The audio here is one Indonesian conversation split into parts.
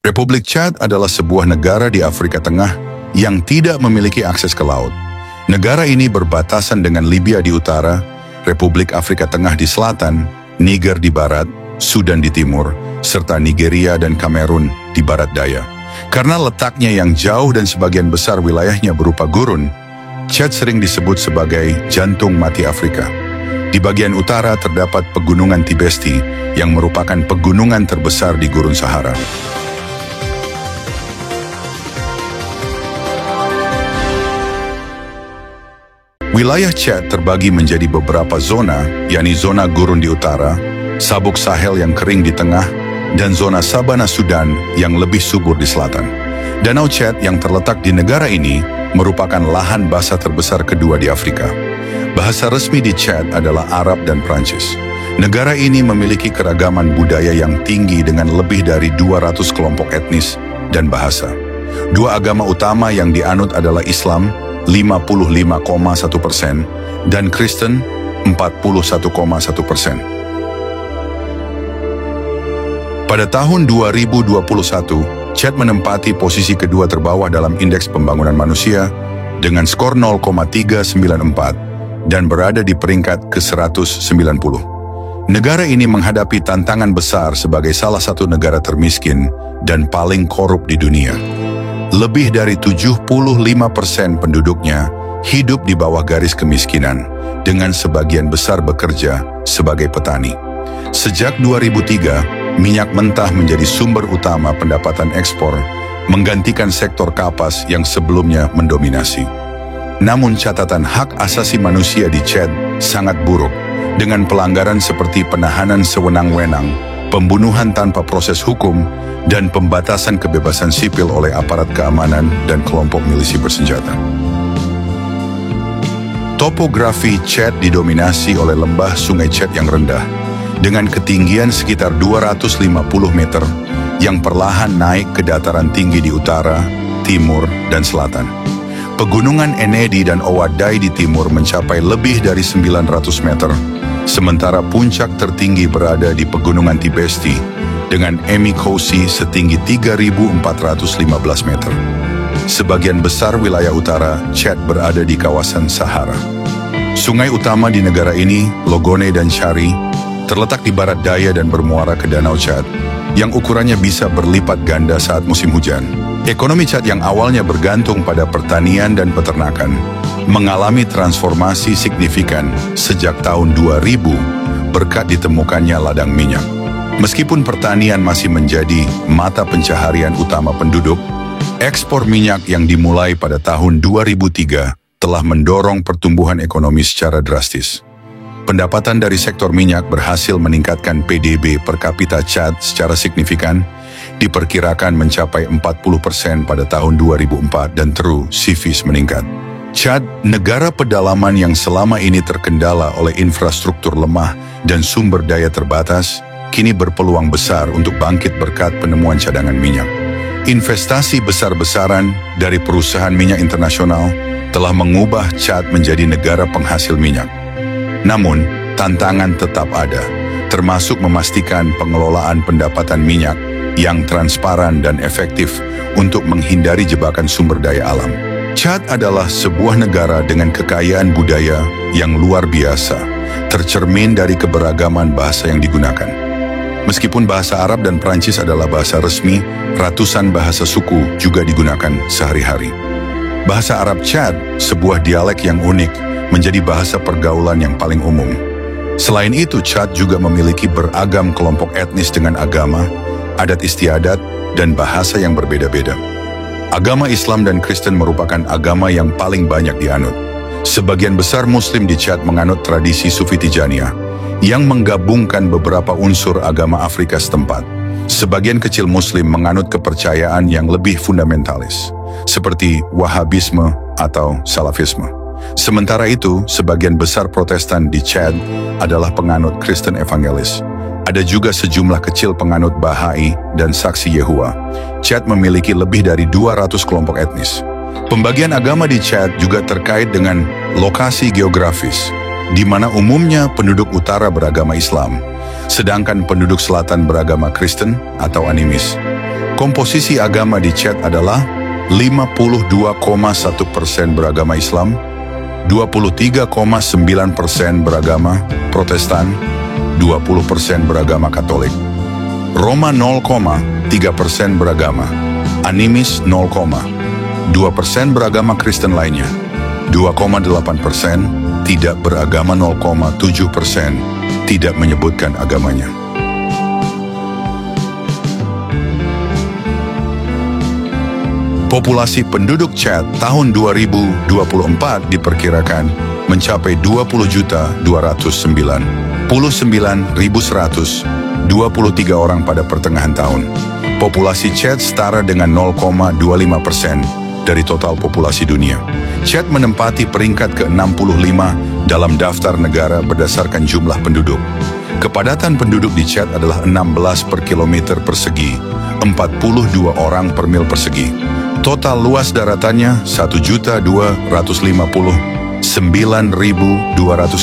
Republik Chad adalah sebuah negara di Afrika Tengah yang tidak memiliki akses ke laut. Negara ini berbatasan dengan Libya di utara, Republik Afrika Tengah di selatan, Niger di barat, Sudan di timur, serta Nigeria dan Kamerun di barat daya. Karena letaknya yang jauh dan sebagian besar wilayahnya berupa gurun, Chad sering disebut sebagai jantung mati Afrika. Di bagian utara terdapat pegunungan Tibesti yang merupakan pegunungan terbesar di Gurun Sahara. Wilayah Chad terbagi menjadi beberapa zona, yakni zona gurun di utara, sabuk Sahel yang kering di tengah, dan zona sabana Sudan yang lebih subur di selatan. Danau Chad yang terletak di negara ini merupakan lahan basah terbesar kedua di Afrika. Bahasa resmi di Chad adalah Arab dan Prancis. Negara ini memiliki keragaman budaya yang tinggi dengan lebih dari 200 kelompok etnis dan bahasa. Dua agama utama yang dianut adalah Islam 55,1% dan Kristen 41,1%. Pada tahun 2021, Chad menempati posisi kedua terbawah dalam Indeks Pembangunan Manusia dengan skor 0,394 dan berada di peringkat ke-190. Negara ini menghadapi tantangan besar sebagai salah satu negara termiskin dan paling korup di dunia. Lebih dari 75% penduduknya hidup di bawah garis kemiskinan, dengan sebagian besar bekerja sebagai petani. Sejak 2003, minyak mentah menjadi sumber utama pendapatan ekspor, menggantikan sektor kapas yang sebelumnya mendominasi. Namun catatan hak asasi manusia di Chad sangat buruk, dengan pelanggaran seperti penahanan sewenang-wenang, pembunuhan tanpa proses hukum, dan pembatasan kebebasan sipil oleh aparat keamanan dan kelompok milisi bersenjata. Topografi Chad didominasi oleh lembah Sungai Chad yang rendah, dengan ketinggian sekitar 250 meter, yang perlahan naik ke dataran tinggi di utara, timur, dan selatan. Pegunungan Enedi dan Owadai di timur mencapai lebih dari 900 meter, sementara puncak tertinggi berada di Pegunungan Tibesti dengan Emikosi setinggi 3.415 meter. Sebagian besar wilayah utara Chad berada di kawasan Sahara. Sungai utama di negara ini, Logone dan Chari, terletak di barat daya dan bermuara ke Danau Chad, yang ukurannya bisa berlipat ganda saat musim hujan. Ekonomi Chad yang awalnya bergantung pada pertanian dan peternakan, mengalami transformasi signifikan sejak tahun 2000 berkat ditemukannya ladang minyak. Meskipun pertanian masih menjadi mata pencaharian utama penduduk, ekspor minyak yang dimulai pada tahun 2003 telah mendorong pertumbuhan ekonomi secara drastis. Pendapatan dari sektor minyak berhasil meningkatkan PDB per kapita Chad secara signifikan, diperkirakan mencapai 40% pada tahun 2004 dan terus sivis meningkat. Chad, negara pedalaman yang selama ini terkendala oleh infrastruktur lemah dan sumber daya terbatas, kini berpeluang besar untuk bangkit berkat penemuan cadangan minyak. Investasi besar-besaran dari perusahaan minyak internasional telah mengubah Chad menjadi negara penghasil minyak. Namun, tantangan tetap ada, termasuk memastikan pengelolaan pendapatan minyak yang transparan dan efektif untuk menghindari jebakan sumber daya alam. Chad adalah sebuah negara dengan kekayaan budaya yang luar biasa, tercermin dari keberagaman bahasa yang digunakan. Meskipun bahasa Arab dan Prancis adalah bahasa resmi, ratusan bahasa suku juga digunakan sehari-hari. Bahasa Arab Chad, sebuah dialek yang unik, menjadi bahasa pergaulan yang paling umum. Selain itu, Chad juga memiliki beragam kelompok etnis dengan agama, adat istiadat, dan bahasa yang berbeda-beda. Agama Islam dan Kristen merupakan agama yang paling banyak dianut. Sebagian besar Muslim di Chad menganut tradisi Sufi Tijaniyah, yang menggabungkan beberapa unsur agama Afrika setempat. Sebagian kecil Muslim menganut kepercayaan yang lebih fundamentalis, seperti Wahhabisme atau Salafisme. Sementara itu, sebagian besar Protestan di Chad adalah penganut Kristen evangelis. Ada juga sejumlah kecil penganut Bahai dan Saksi Yehua. Chad memiliki lebih dari 200 kelompok etnis. Pembagian agama di Chad juga terkait dengan lokasi geografis, di mana umumnya penduduk utara beragama Islam, sedangkan penduduk selatan beragama Kristen atau animis. Komposisi agama di Chad adalah 52,1% beragama Islam, 23,9% beragama Protestan, 20% beragama Katolik, Roma 0,3% beragama, Animis 0,2% beragama Kristen lainnya, 2,8% tidak beragama, 0,7% tidak menyebutkan agamanya. Populasi penduduk Chad tahun 2024 diperkirakan mencapai 20.299.123 orang pada pertengahan tahun. Populasi Chad setara dengan 0,25% dari total populasi dunia. Chad menempati peringkat ke-65 dalam daftar negara berdasarkan jumlah penduduk. Kepadatan penduduk di Chad adalah 16 per kilometer persegi, 42 orang per mil persegi. Total luas daratannya 1.259.200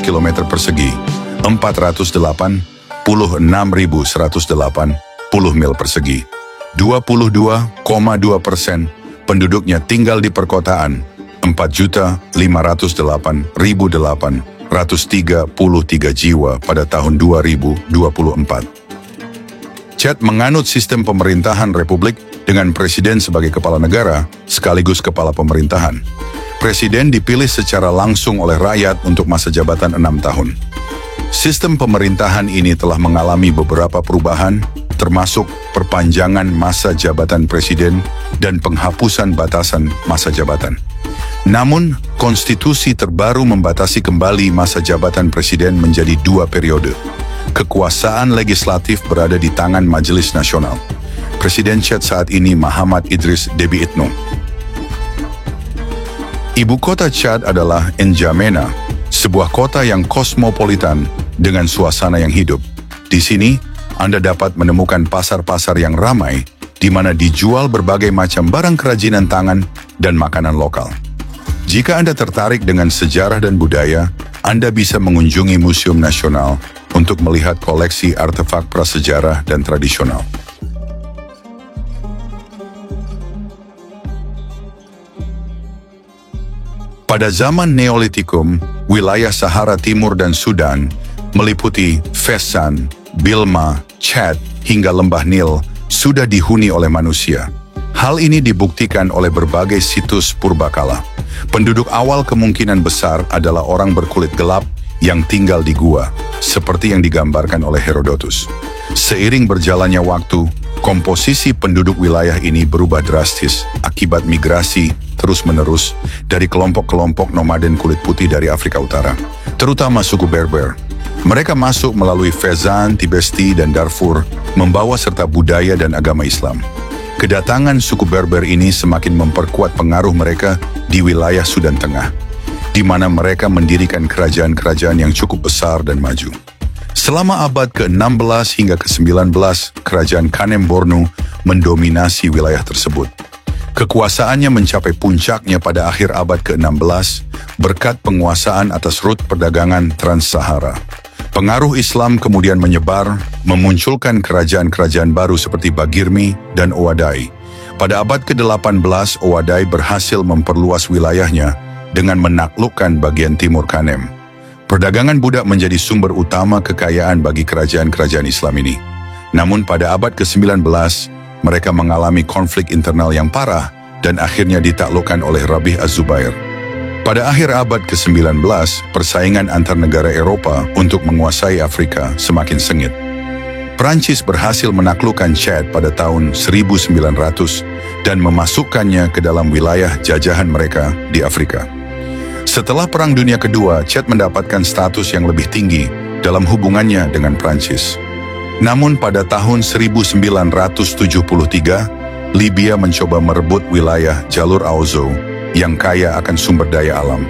km persegi, 486.180 mil persegi. 22,2% penduduknya tinggal di perkotaan, 4.508.833 jiwa pada tahun 2024. Chad menganut sistem pemerintahan republik dengan presiden sebagai kepala negara sekaligus kepala pemerintahan. Presiden dipilih secara langsung oleh rakyat untuk masa jabatan 6 tahun. Sistem pemerintahan ini telah mengalami beberapa perubahan, termasuk perpanjangan masa jabatan presiden dan penghapusan batasan masa jabatan. Namun, konstitusi terbaru membatasi kembali masa jabatan presiden menjadi 2 periode. Kekuasaan legislatif berada di tangan Majelis Nasional. Presiden Chad saat ini Mahamat Idris Déby Itno. Ibu kota Chad adalah N'Djamena, sebuah kota yang kosmopolitan dengan suasana yang hidup. Di sini, Anda dapat menemukan pasar-pasar yang ramai, di mana dijual berbagai macam barang kerajinan tangan dan makanan lokal. Jika Anda tertarik dengan sejarah dan budaya, Anda bisa mengunjungi Museum Nasional untuk melihat koleksi artefak prasejarah dan tradisional. Pada zaman Neolitikum, wilayah Sahara Timur dan Sudan, meliputi Fezzan, Bilma, Chad, hingga Lembah Nil, sudah dihuni oleh manusia. Hal ini dibuktikan oleh berbagai situs purbakala. Penduduk awal kemungkinan besar adalah orang berkulit gelap yang tinggal di gua, seperti yang digambarkan oleh Herodotus. Seiring berjalannya waktu, komposisi penduduk wilayah ini berubah drastis akibat migrasi terus-menerus dari kelompok-kelompok nomaden kulit putih dari Afrika Utara, terutama suku Berber. Mereka masuk melalui Fezzan, Tibesti, dan Darfur, membawa serta budaya dan agama Islam. Kedatangan suku Berber ini semakin memperkuat pengaruh mereka di wilayah Sudan Tengah, di mana mereka mendirikan kerajaan-kerajaan yang cukup besar dan maju. Selama abad ke-16 hingga ke-19, kerajaan Kanem Bornu mendominasi wilayah tersebut. Kekuasaannya mencapai puncaknya pada akhir abad ke-16 berkat penguasaan atas rute perdagangan Trans-Sahara. Pengaruh Islam kemudian menyebar, memunculkan kerajaan-kerajaan baru seperti Bagirmi dan Ouaddaï. Pada abad ke-18, Ouaddaï berhasil memperluas wilayahnya dengan menaklukkan bagian timur Kanem. Perdagangan budak menjadi sumber utama kekayaan bagi kerajaan-kerajaan Islam ini. Namun pada abad ke-19, mereka mengalami konflik internal yang parah dan akhirnya ditaklukkan oleh Rabih Az-Zubair. Pada akhir abad ke-19, persaingan antar negara Eropa untuk menguasai Afrika semakin sengit. Prancis berhasil menaklukkan Chad pada tahun 1900 dan memasukkannya ke dalam wilayah jajahan mereka di Afrika. Setelah Perang Dunia Kedua, Chad mendapatkan status yang lebih tinggi dalam hubungannya dengan Prancis. Namun pada tahun 1973, Libya mencoba merebut wilayah Jalur Auzo yang kaya akan sumber daya alam.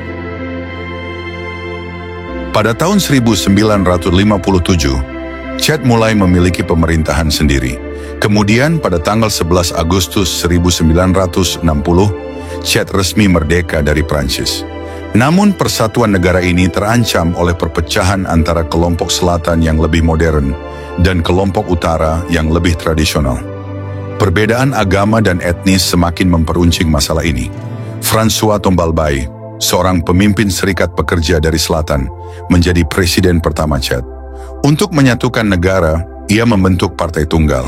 Pada tahun 1957, Chad mulai memiliki pemerintahan sendiri. Kemudian pada tanggal 11 Agustus 1960, Chad resmi merdeka dari Prancis. Namun persatuan negara ini terancam oleh perpecahan antara kelompok selatan yang lebih modern dan kelompok utara yang lebih tradisional. Perbedaan agama dan etnis semakin memperuncing masalah ini. François Tombalbaye, seorang pemimpin serikat pekerja dari selatan, menjadi presiden pertama Chad. Untuk menyatukan negara, ia membentuk partai tunggal.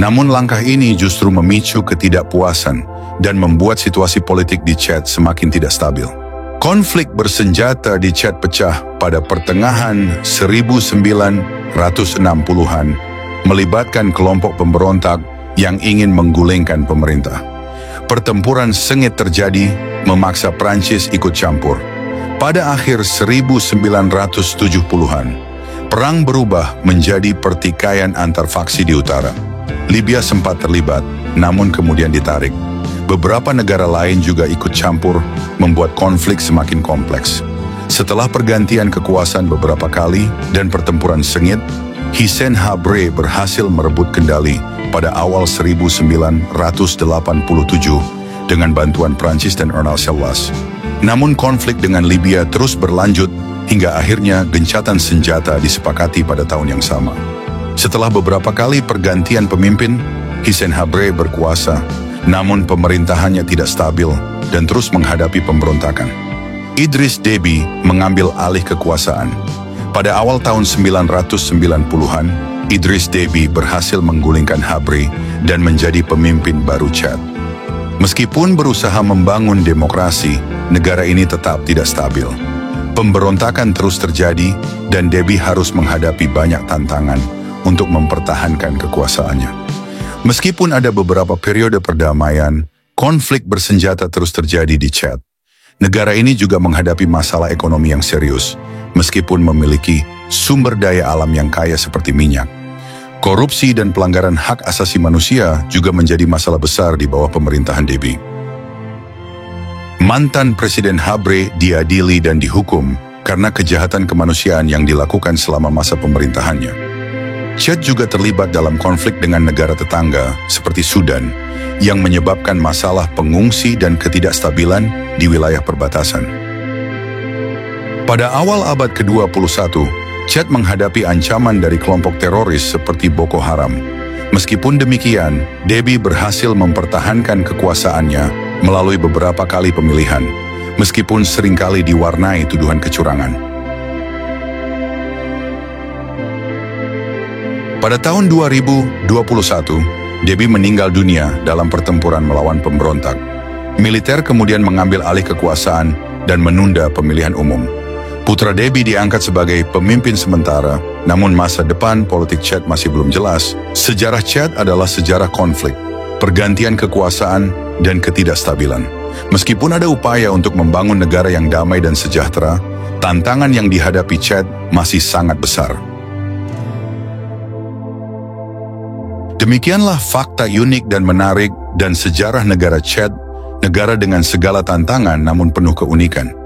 Namun langkah ini justru memicu ketidakpuasan dan membuat situasi politik di Chad semakin tidak stabil. Konflik bersenjata di Chad pecah pada pertengahan 1960-an, melibatkan kelompok pemberontak yang ingin menggulingkan pemerintah. Pertempuran sengit terjadi, memaksa Prancis ikut campur. Pada akhir 1970-an, perang berubah menjadi pertikaian antar faksi di utara. Libya sempat terlibat, namun kemudian ditarik. Beberapa negara lain juga ikut campur, membuat konflik semakin kompleks. Setelah pergantian kekuasaan beberapa kali dan pertempuran sengit, Hissène Habré berhasil merebut kendali pada awal 1987 dengan bantuan Prancis dan Ernal Selwas. Namun konflik dengan Libya terus berlanjut hingga akhirnya gencatan senjata disepakati pada tahun yang sama. Setelah beberapa kali pergantian pemimpin, Hissène Habré berkuasa, namun pemerintahannya tidak stabil dan terus menghadapi pemberontakan. Idriss Déby mengambil alih kekuasaan. Pada awal tahun 1990-an, Idriss Déby berhasil menggulingkan Habré dan menjadi pemimpin baru Chad. Meskipun berusaha membangun demokrasi, negara ini tetap tidak stabil. Pemberontakan terus terjadi dan Déby harus menghadapi banyak tantangan untuk mempertahankan kekuasaannya. Meskipun ada beberapa periode perdamaian, konflik bersenjata terus terjadi di Chad. Negara ini juga menghadapi masalah ekonomi yang serius, meskipun memiliki sumber daya alam yang kaya seperti minyak. Korupsi dan pelanggaran hak asasi manusia juga menjadi masalah besar di bawah pemerintahan Déby. Mantan Presiden Habré diadili dan dihukum karena kejahatan kemanusiaan yang dilakukan selama masa pemerintahannya. Chad juga terlibat dalam konflik dengan negara tetangga seperti Sudan yang menyebabkan masalah pengungsi dan ketidakstabilan di wilayah perbatasan. Pada awal abad ke-21, Chad menghadapi ancaman dari kelompok teroris seperti Boko Haram. Meskipun demikian, Déby berhasil mempertahankan kekuasaannya melalui beberapa kali pemilihan, meskipun seringkali diwarnai tuduhan kecurangan. Pada tahun 2021, Déby meninggal dunia dalam pertempuran melawan pemberontak. Militer kemudian mengambil alih kekuasaan dan menunda pemilihan umum. Putra Déby diangkat sebagai pemimpin sementara, namun masa depan politik Chad masih belum jelas. Sejarah Chad adalah sejarah konflik, pergantian kekuasaan, dan ketidakstabilan. Meskipun ada upaya untuk membangun negara yang damai dan sejahtera, tantangan yang dihadapi Chad masih sangat besar. Demikianlah fakta unik dan menarik dan sejarah negara Chad, negara dengan segala tantangan namun penuh keunikan.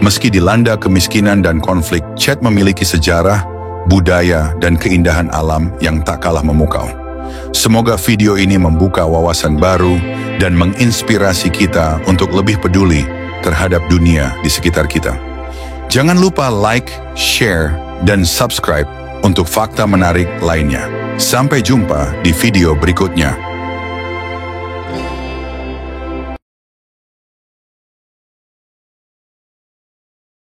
Meski dilanda kemiskinan dan konflik, Chad memiliki sejarah, budaya, dan keindahan alam yang tak kalah memukau. Semoga video ini membuka wawasan baru dan menginspirasi kita untuk lebih peduli terhadap dunia di sekitar kita. Jangan lupa like, share, dan subscribe untuk fakta menarik lainnya. Sampai jumpa di video berikutnya.